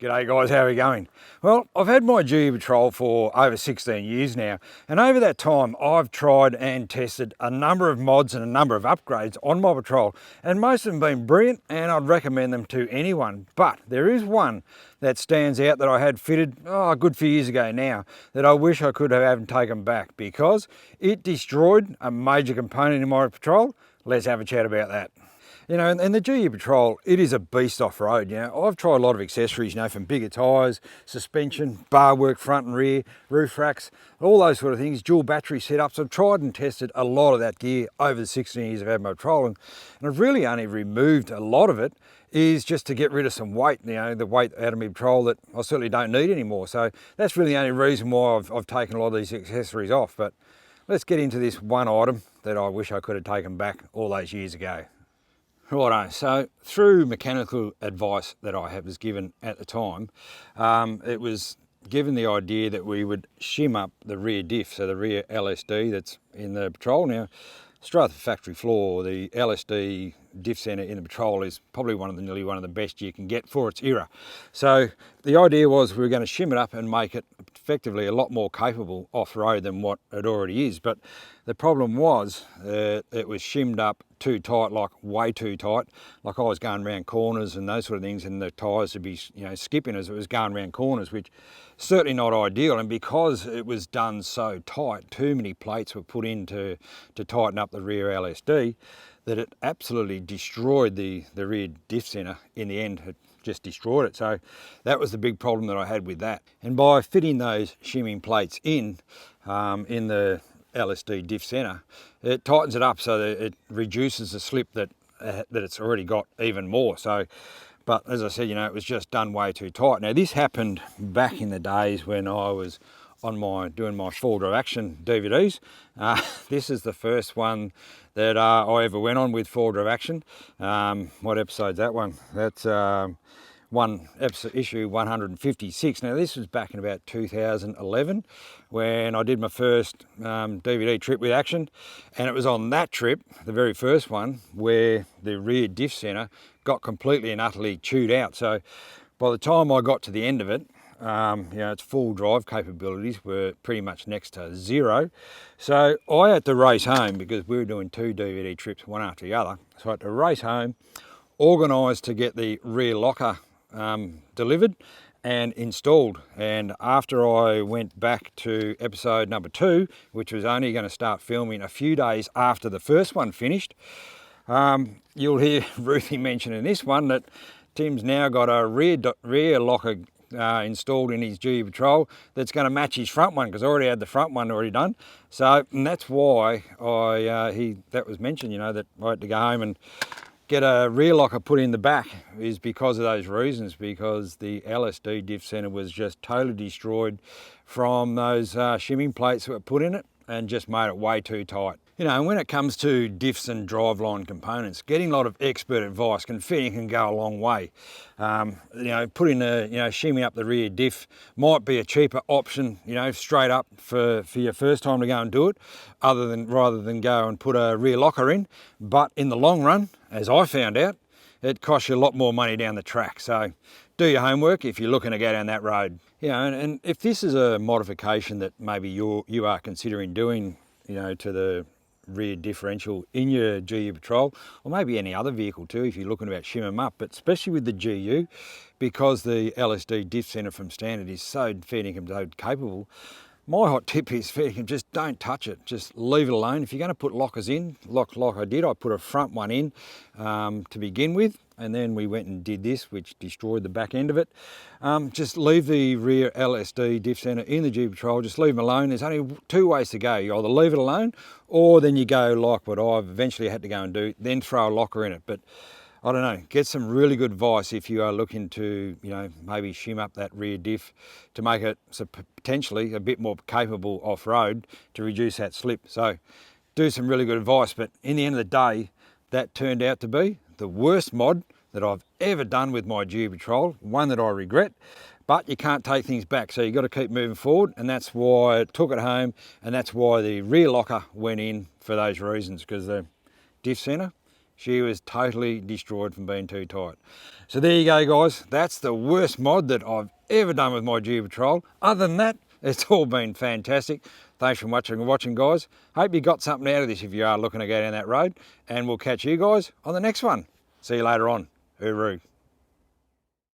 G'day guys, how are we going? Well, I've had my GU Patrol for over 16 years now, and over that time I've tried and tested a number of mods and a number of upgrades on my Patrol, and most of them have been brilliant and I'd recommend them to anyone. But there is one that stands out that I had fitted a good few years ago now that I wish I could have taken back because it destroyed a major component in my Patrol. Let's have a chat about that. You know, and the GU Patrol, it is a beast off-road. You know, I've tried a lot of accessories, you know, from bigger tyres, suspension, bar work, front and rear, roof racks, all those sort of things, dual battery setups. I've tried and tested a lot of that gear over the 16 years I've had my Patrol, and I've really only removed a lot of it is just to get rid of some weight, you know, the weight out of my Patrol that I certainly don't need anymore. So that's really the only reason why I've taken a lot of these accessories off. But let's get into this one item that I wish I could have taken back all those years ago. Righto, so through mechanical advice that I was given at the time, it was given the idea that we would shim up the rear diff, so the rear LSD that's in the Patrol. Now, straight off the factory floor, the LSD diff centre in the Patrol is probably nearly one of the best you can get for its era. So the idea was we were going to shim it up and make it effectively a lot more capable off-road than what it already is. But the problem was it was shimmed up too tight, like way too tight. Like I was going around corners and those sort of things, and the tyres would be, you know, skipping as it was going around corners, which certainly not ideal. And because it was done so tight, too many plates were put in to tighten up the rear LSD, that it absolutely destroyed the rear diff centre in the end. It just destroyed it. So that was the big problem that I had with that. And by fitting those shimming plates in the LSD diff centre, it tightens it up so that it reduces the slip that it's already got even more. So, but as I said, you know, it was just done way too tight. Now this happened back in the days when I was on doing my 4-Drive Action DVDs. This is the first one that I ever went on with 4-Drive Action. What episode's that one? That's issue 156. Now this was back in about 2011 when I did my first DVD trip with Action, and it was on that trip, the very first one, where the rear diff centre got completely and utterly chewed out. So by the time I got to the end of it, you know, its full drive capabilities were pretty much next to zero. So I had to race home because we were doing 2 DVD trips, one after the other. So I had to race home, organise to get the rear locker delivered and installed. And after I went back to episode number 2, which was only going to start filming a few days after the first one finished, you'll hear Ruthie mention in this one that Tim's now got a rear locker installed in his GU Patrol that's going to match his front one, because I already had the front one already done. So, and that's why that was mentioned, you know, that I had to go home and get a rear locker put in the back, is because of those reasons, because the LSD diff centre was just totally destroyed from those shimming plates that were put in it and just made it way too tight. You know, when it comes to diffs and driveline components, getting a lot of expert advice can go a long way. You know, shimming up the rear diff might be a cheaper option, you know, straight up for your first time to go and do it, rather than go and put a rear locker in. But in the long run, as I found out, it costs you a lot more money down the track. So do your homework if you're looking to go down that road. You know, and if this is a modification that maybe you are considering doing, you know, to the rear differential in your GU Patrol, or maybe any other vehicle too, if you're looking about shim them up, but especially with the GU, because the LSD diff centre from standard is so fair dinkum capable, my hot tip is fair dinkum, just don't touch it, just leave it alone. If you're going to put lockers in, like I did, I put a front one in to begin with, and then we went and did this, which destroyed the back end of it. Just leave the rear LSD diff centre in the GU Patrol, just leave them alone. There's only 2 ways to go. You either leave it alone, or then you go like what I've eventually had to go and do, then throw a locker in it. But I don't know, get some really good advice if you are looking to, you know, maybe shim up that rear diff to make it potentially a bit more capable off-road to reduce that slip. So do some really good advice, but in the end of the day, that turned out to be the worst mod that I've ever done with my GU Patrol, one that I regret, but you can't take things back, so you've got to keep moving forward, and that's why I took it home, and that's why the rear locker went in for those reasons, because the diff centre she was totally destroyed from being too tight. So there you go, guys. That's the worst mod that I've ever done with my Geo Patrol. Other than that, it's all been fantastic. Thanks for watching, guys. Hope you got something out of this if you are looking to go down that road, and we'll catch you guys on the next one. See you later on. Hooroo.